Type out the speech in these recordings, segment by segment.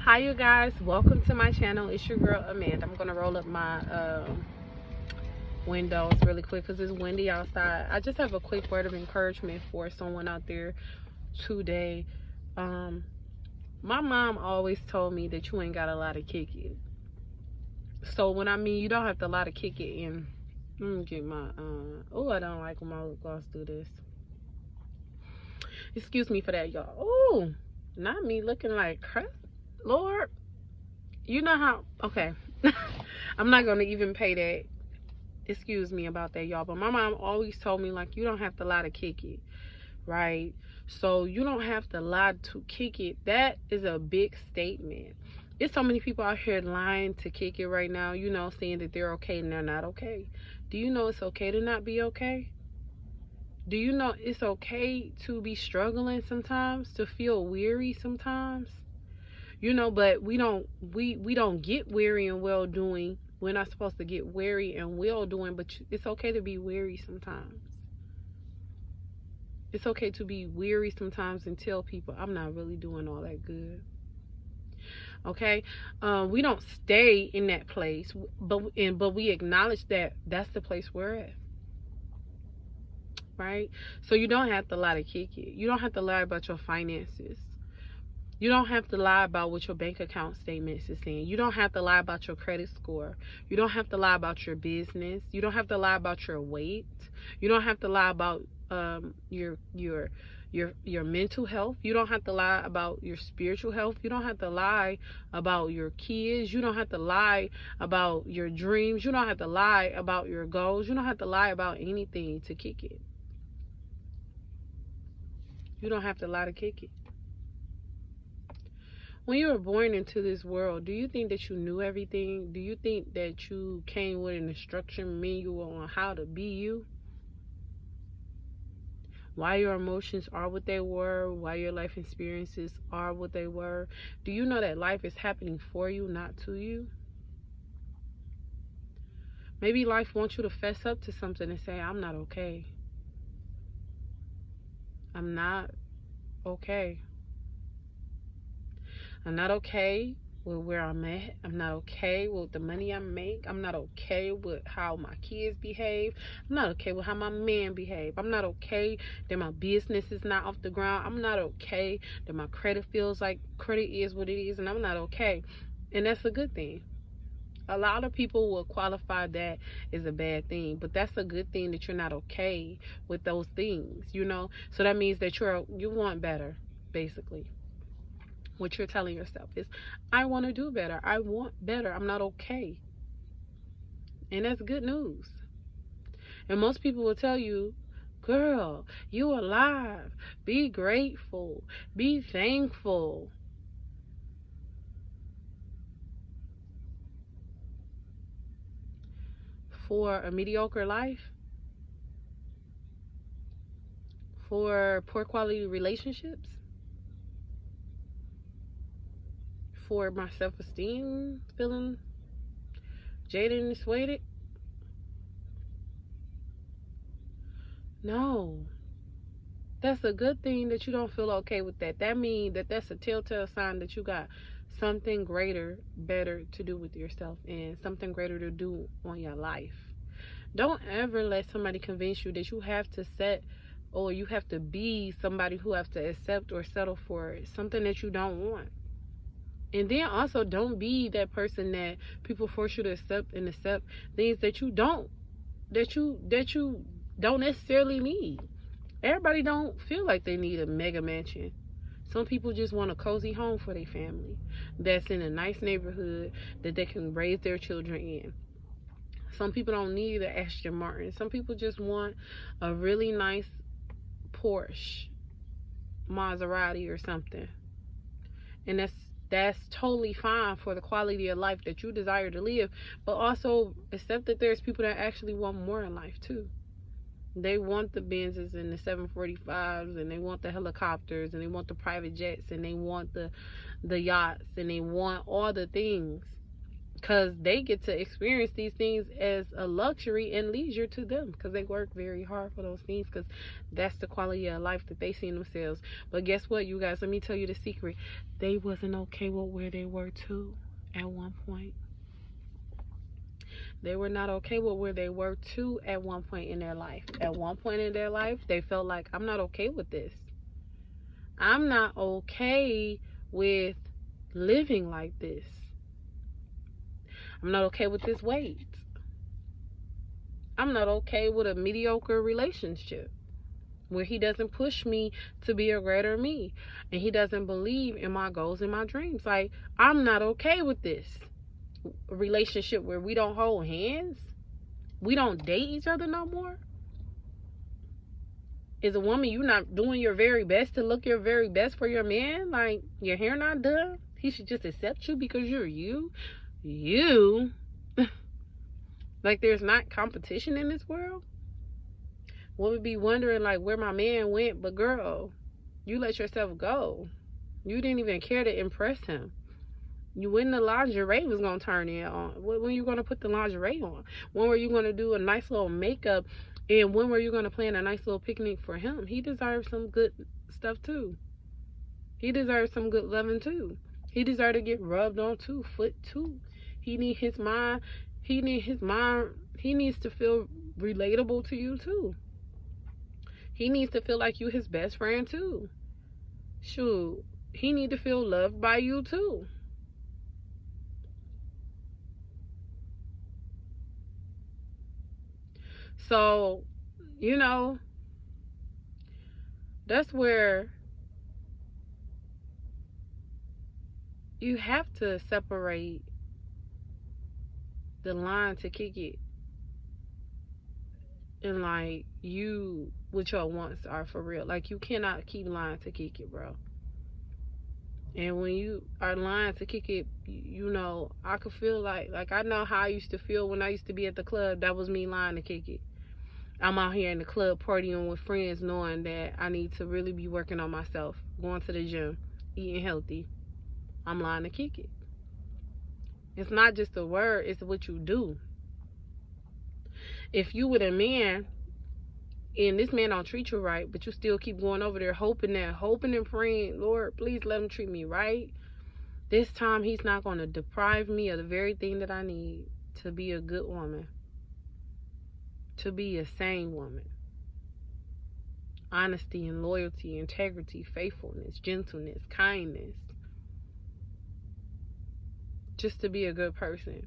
Hi you guys, welcome to my channel. It's your girl Amanda. I'm gonna roll up my windows really quick because it's windy outside. I just have a quick word of encouragement for someone out there today. My mom always told me that you ain't got a lot of kick it. So when I mean you don't have to lot of kick it in, let me get my oh, I don't like when my lip gloss do this. Excuse me for that, y'all. Oh, not me looking like crap. Lord, you know how okay. I'm not gonna even pay that. Excuse me about that, y'all, but my mom always told me, like, you don't have to lie to kick it, right? So you don't have to lie to kick it. That is a big statement. There's so many people out here lying to kick it right now, saying that they're okay and they're not okay. Do you know it's okay to not be okay? Do you know it's okay to be struggling sometimes, to feel weary sometimes? But we don't get weary and well doing. We're not supposed to get weary and well doing, but it's okay to be weary sometimes. It's okay to be weary sometimes and tell people I'm not really doing all that good. Okay, we don't stay in that place, but we acknowledge that that's the place we're at, right? So you don't have to lie to kick it. You don't have to lie about your finances. You don't have to lie about what your bank account statements is saying. You don't have to lie about your credit score. You don't have to lie about your business. You don't have to lie about your weight. You don't have to lie about your mental health. You don't have to lie about your spiritual health. You don't have to lie about your kids. You don't have to lie about your dreams. You don't have to lie about your goals. You don't have to lie about anything to kick it. You don't have to lie to kick it. When you were born into this world, do you think that you knew everything? Do you think that you came with an instruction manual on how to be you? Why your emotions are what they were, why your life experiences are what they were? Do you know that life is happening for you, not to you? Maybe life wants you to fess up to something and say, I'm not okay. I'm not okay. I'm not okay with where I'm at. I'm not okay with the money I make. I'm not okay with how my kids behave. I'm not okay with how my man behave. I'm not okay that my business is not off the ground. I'm not okay that my credit feels like credit is what it is, and I'm not okay. And that's a good thing. A lot of people will qualify that as a bad thing, but that's a good thing that you're not okay with those things. So that means that you want better, basically. What you're telling yourself is, I want to do better. I want better. I'm not okay. And that's good news. And most people will tell you, girl, you alive. Be grateful. Be thankful. For a mediocre life, for poor quality relationships, for my self-esteem feeling jaded and dissuaded. No. That's a good thing that you don't feel okay with that. That means that's a telltale sign that you got something greater, better to do with yourself and something greater to do on your life. Don't ever let somebody convince you that you have to set or you have to be somebody who have to accept or settle for something that you don't want. And then also don't be that person that people force you to accept things that you don't necessarily need. Everybody don't feel like they need a mega mansion. Some people just want a cozy home for their family that's in a nice neighborhood that they can raise their children in. Some people don't need an Aston Martin. Some people just want a really nice Porsche, Maserati or something. And that's totally fine for the quality of life that you desire to live, but also accept that there's people that actually want more in life too. They want the Benzes and the 745s, and they want the helicopters, and they want the private jets, and they want the yachts, and they want all the things. because they get to experience these things as a luxury and leisure to them, because they work very hard for those things, because that's the quality of life that they see in themselves. But guess what, you guys, let me tell you the secret. They wasn't okay with where they were too at one point. They were not okay with where they were too at one point in their life. At one point in their life, they felt like, I'm not okay with this. I'm not okay with living like this. I'm not okay with this weight. I'm not okay with a mediocre relationship where he doesn't push me to be a greater me, and he doesn't believe in my goals and my dreams. Like, I'm not okay with this relationship where we don't hold hands, we don't date each other no more. As a woman, you're not doing your very best to look your very best for your man. Like, your hair not done, he should just accept you because you're you. Like, there's not competition in this world. Women be wondering like where my man went, but girl, you let yourself go. You didn't even care to impress him. You, when the lingerie was gonna turn in on? When you gonna put the lingerie on? When were you gonna do a nice little makeup? And when were you gonna plan a nice little picnic for him? He deserves some good stuff too. He deserves some good loving too. He deserves to get rubbed on too, foot too. He need his mind. He need his mind. He needs to feel relatable to you too. He needs to feel like you his best friend too. Shoot, he need to feel loved by you too. So, you know, that's where you have to separate the line to kick it, and like you, what your wants are for real. Like, you cannot keep lying to kick it, bro. And when you are lying to kick it, you know, I could feel like I know how I used to feel when I used to be at the club. That was me lying to kick it. I'm out here in the club partying with friends, knowing that I need to really be working on myself, going to the gym, eating healthy. I'm lying to kick it. It's not just a word, it's what you do. If you with a man and this man don't treat you right, but you still keep going over there hoping and praying, Lord, please let him treat me right. This time he's not going to deprive me of the very thing that I need to be a good woman, to be a sane woman. Honesty and loyalty, integrity, faithfulness, gentleness, kindness. Just to be a good person.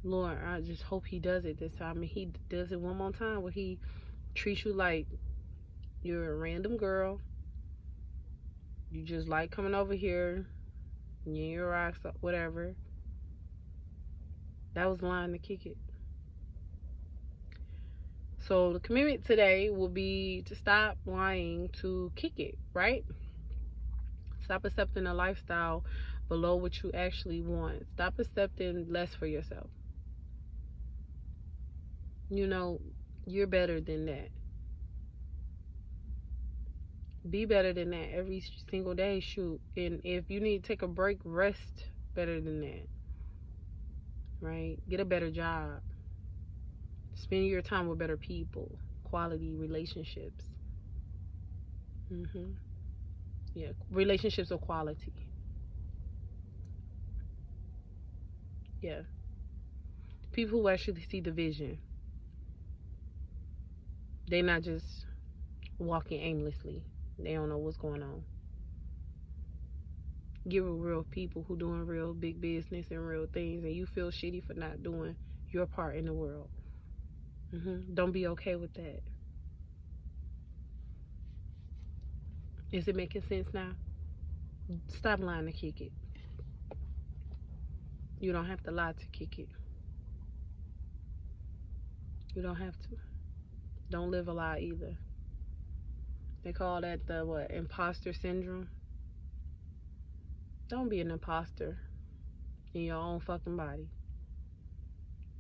Lord, I just hope he does it this time. And he does it one more time where he treats you like you're a random girl. You just like coming over here. Your rocks, whatever. That was lying to kick it. So the commitment today will be to stop lying to kick it, right? Stop accepting a lifestyle below what you actually want. Stop accepting less for yourself. You know, you're better than that. Be better than that every single day. Shoot. And if you need to take a break, rest better than that. Right? Get a better job. Spend your time with better people. Quality relationships. Yeah, relationships of quality. Yeah. People who actually see the vision. They're not just walking aimlessly. They don't know what's going on. Get with real people who doing real big business and real things, and you feel shitty for not doing your part in the world. Don't be okay with that. Is it making sense now? Stop lying to kick it. You don't have to lie to kick it. You don't have to. Don't live a lie either. They call that the what? Imposter syndrome. Don't be an imposter in your own fucking body.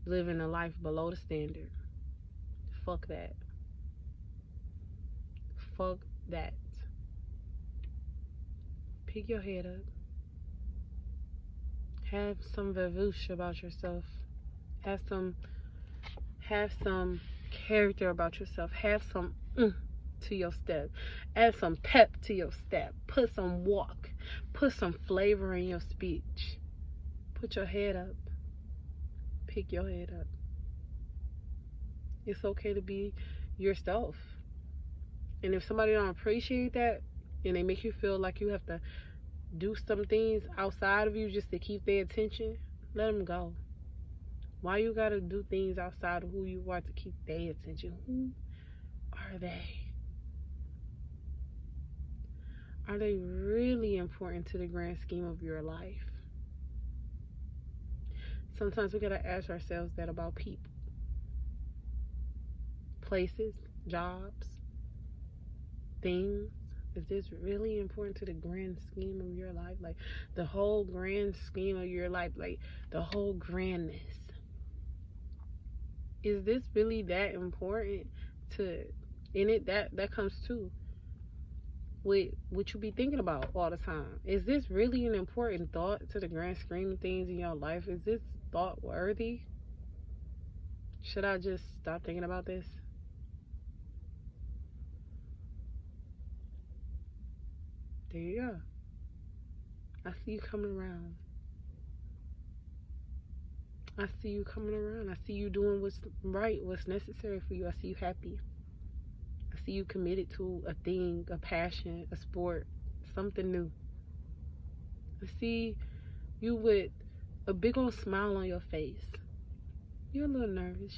Living a life below the standard. Fuck that. Fuck that. Pick your head up. Have some vavoosh about yourself. Have some character about yourself. Have some to your step. Add some pep to your step. Put some walk. Put some flavor in your speech. Put your head up. Pick your head up. It's okay to be yourself. And if somebody don't appreciate that and they make you feel like you have to do some things outside of you just to keep their attention, let them go. Why you gotta do things outside of who you are to keep their attention? Who are they? Are they really important to the grand scheme of your life? Sometimes we gotta ask ourselves that about people, places, jobs, things. Is this really important to the grand scheme of your life? Like the whole grand scheme of your life, like the whole grandness. Is this really that important to in it? That comes too with what you be thinking about all the time. Is this really an important thought to the grand scheme of things in your life? Is this thought worthy? Should I just stop thinking about this? There you go. I see you coming around. I see you coming around. I see you doing what's right, what's necessary for you. I see you happy. I see you committed to a thing, a passion, a sport, something new. I see you with a big old smile on your face. You're a little nervous.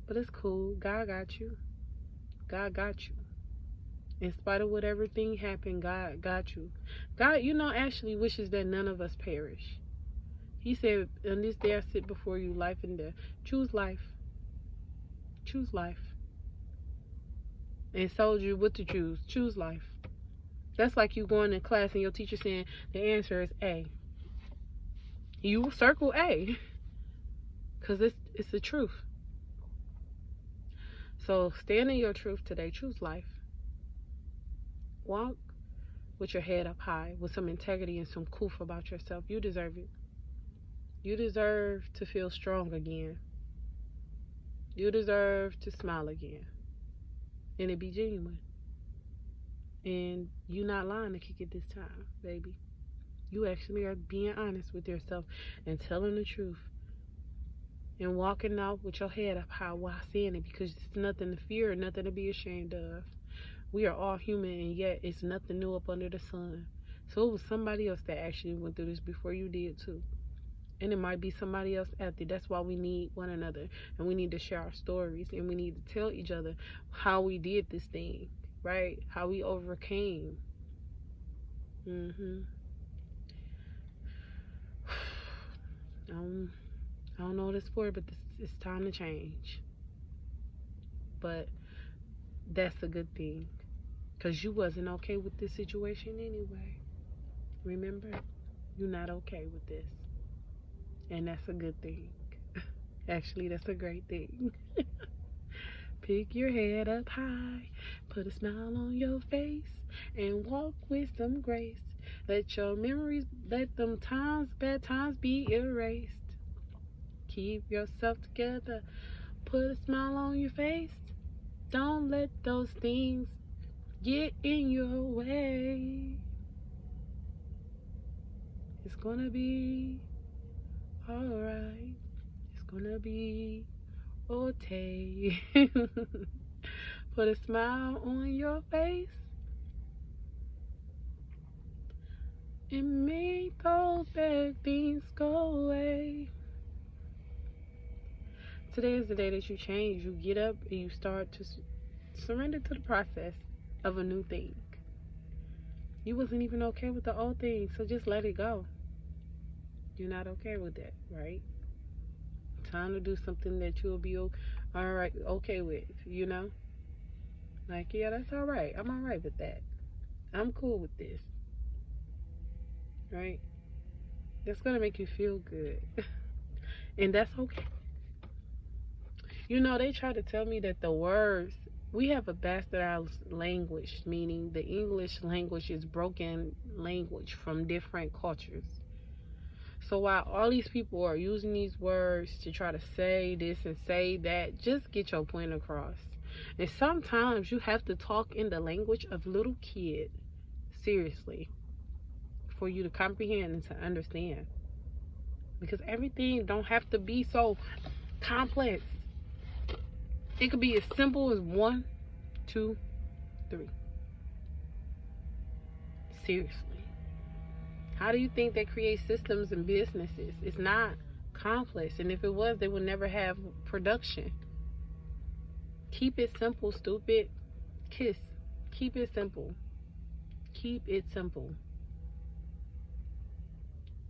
But it's cool. God got you. God got you. In spite of what everything happened, God got you. God, actually wishes that none of us perish. He said, on this day I sit before you, life and death. Choose life. Choose life. And told you what to choose. Choose life. That's like you going to class and your teacher saying the answer is A. You circle A. Because it's the truth. So stand in your truth today. Choose life. Walk with your head up high, with some integrity and some coof about yourself. You deserve it. You deserve to feel strong again. You deserve to smile again. And it be genuine. And you not lying to kick it this time, baby. You actually are being honest with yourself and telling the truth. And walking out with your head up high while saying it, because it's nothing to fear, nothing to be ashamed of. We are all human, and yet it's nothing new up under the sun. So it was somebody else that actually went through this before you did too. And it might be somebody else after. That's why we need one another. And we need to share our stories. And we need to tell each other how we did this thing. Right? How we overcame. I don't know what it's for, but it's time to change. But that's a good thing. Because you wasn't okay with this situation anyway. Remember? You're not okay with this. And that's a good thing. Actually, that's a great thing. Pick your head up high. Put a smile on your face. And walk with some grace. Let your memories, let them bad times be erased. Keep yourself together. Put a smile on your face. Don't let those things get in your way. It's gonna be alright. It's gonna be okay. Put a smile on your face and make those bad things go away. Today is the day that you change. You get up and you start to surrender to the process of a new thing. You wasn't even okay with the old thing, so just let it go. You're not okay with that, right? Time to do something that you'll be alright, okay with, Like, yeah, that's alright. I'm alright with that. I'm cool with this. Right? That's gonna make you feel good. And that's okay. They try to tell me that the words, we have a bastardized language, meaning the English language is broken language from different cultures. So while all these people are using these words to try to say this and say that, just get your point across. And sometimes you have to talk in the language of little kid, seriously, for you to comprehend and to understand. Because everything don't have to be so complex. It could be as simple as 1, 2, 3. Seriously. How do you think they create systems and businesses? It's not complex. And if it was, they would never have production. Keep it simple, stupid. Kiss. Keep it simple. Keep it simple.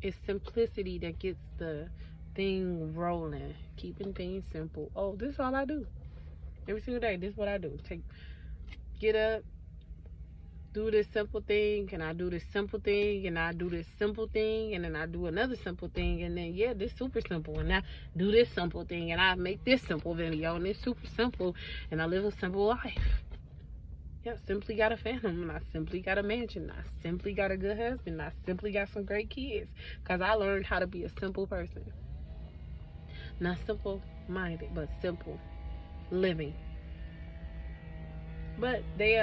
It's simplicity that gets the thing rolling. Keeping things simple. Oh, this is all I do. Every single day, this is what I do. Get up, do this simple thing, and I do this simple thing, and I do this simple thing, and then I do another simple thing, and then yeah, this super simple, and I do this simple thing, and I make this simple video, and it's super simple, and I live a simple life. Yeah, simply got a phantom, and I simply got a mansion, I simply got a good husband, I simply got some great kids, because I learned how to be a simple person. Not simple minded, but simple living. But they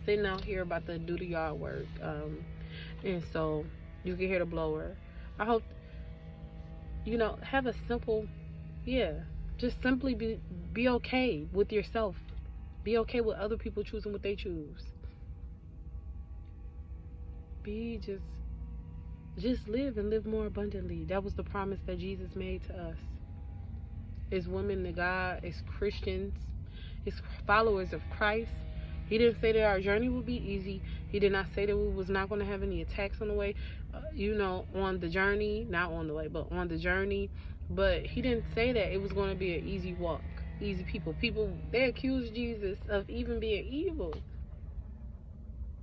sitting out here about to do the yard work, and so you can hear the blower. I hope have a simple, just simply be okay with yourself. Be okay with other people choosing what they choose. Be just live and live more abundantly. That was the promise that Jesus made to us as women to God, as Christians, as followers of Christ. He didn't say that our journey would be easy. He did not say that we was not going to have any attacks on the way, on the journey, not on the way, but on the journey. But he didn't say that it was going to be an easy walk, easy people. People, they accused Jesus of even being evil.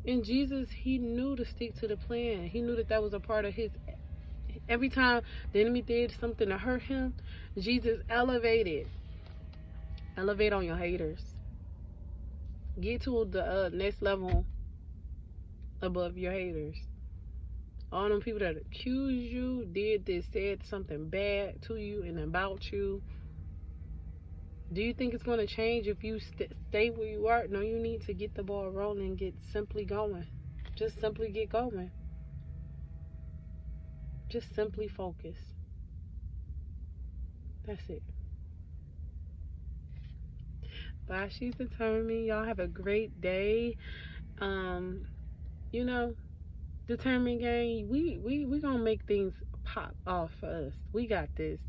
And Jesus, he knew to stick to the plan. He knew that that was a part of his. Every time the enemy did something to hurt him, Jesus elevated. Elevate on your haters. Get to the next level above your haters. All them people that accuse you, did this, said something bad to you and about you. Do you think it's going to change if you stay where you are? No, you need to get the ball rolling and get simply going. Just simply get going. Just simply focus. That's it. Bye, she's determined. Y'all have a great day. Determined gang, we gonna make things pop off for us. We got this.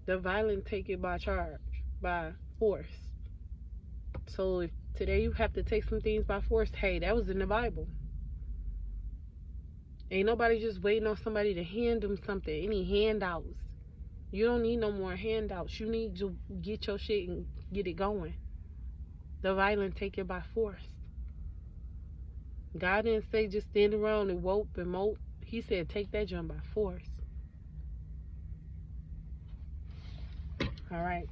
The violent take it by force. So if today you have to take some things by force, hey, that was in the Bible. Ain't nobody just waiting on somebody to hand them something, any handouts. You don't need no more handouts. You need to get your shit and get it going. The violent take it by force. God didn't say just stand around and whoop and mope. He said take that jump by force. Alright.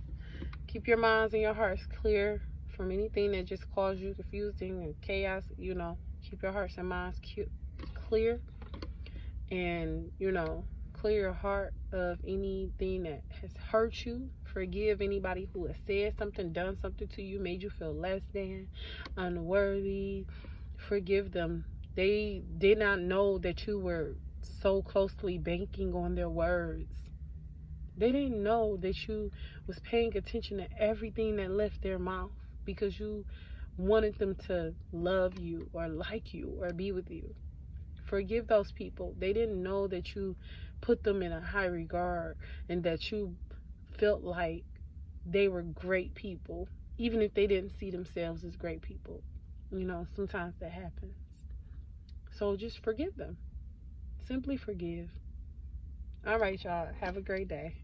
Keep your minds and your hearts clear from anything that just causes you confusing and chaos. Keep your hearts and minds clear. And, clear your heart of anything that has hurt you. Forgive anybody who has said something, done something to you, made you feel less than, unworthy. Forgive them. They did not know that you were so closely banking on their words. They didn't know that you was paying attention to everything that left their mouth because you wanted them to love you or like you or be with you. Forgive those people. They didn't know that you put them in a high regard and that you felt like they were great people, even if they didn't see themselves as great people. Sometimes that happens. So just forgive them. Simply forgive. All right, y'all. Have a great day.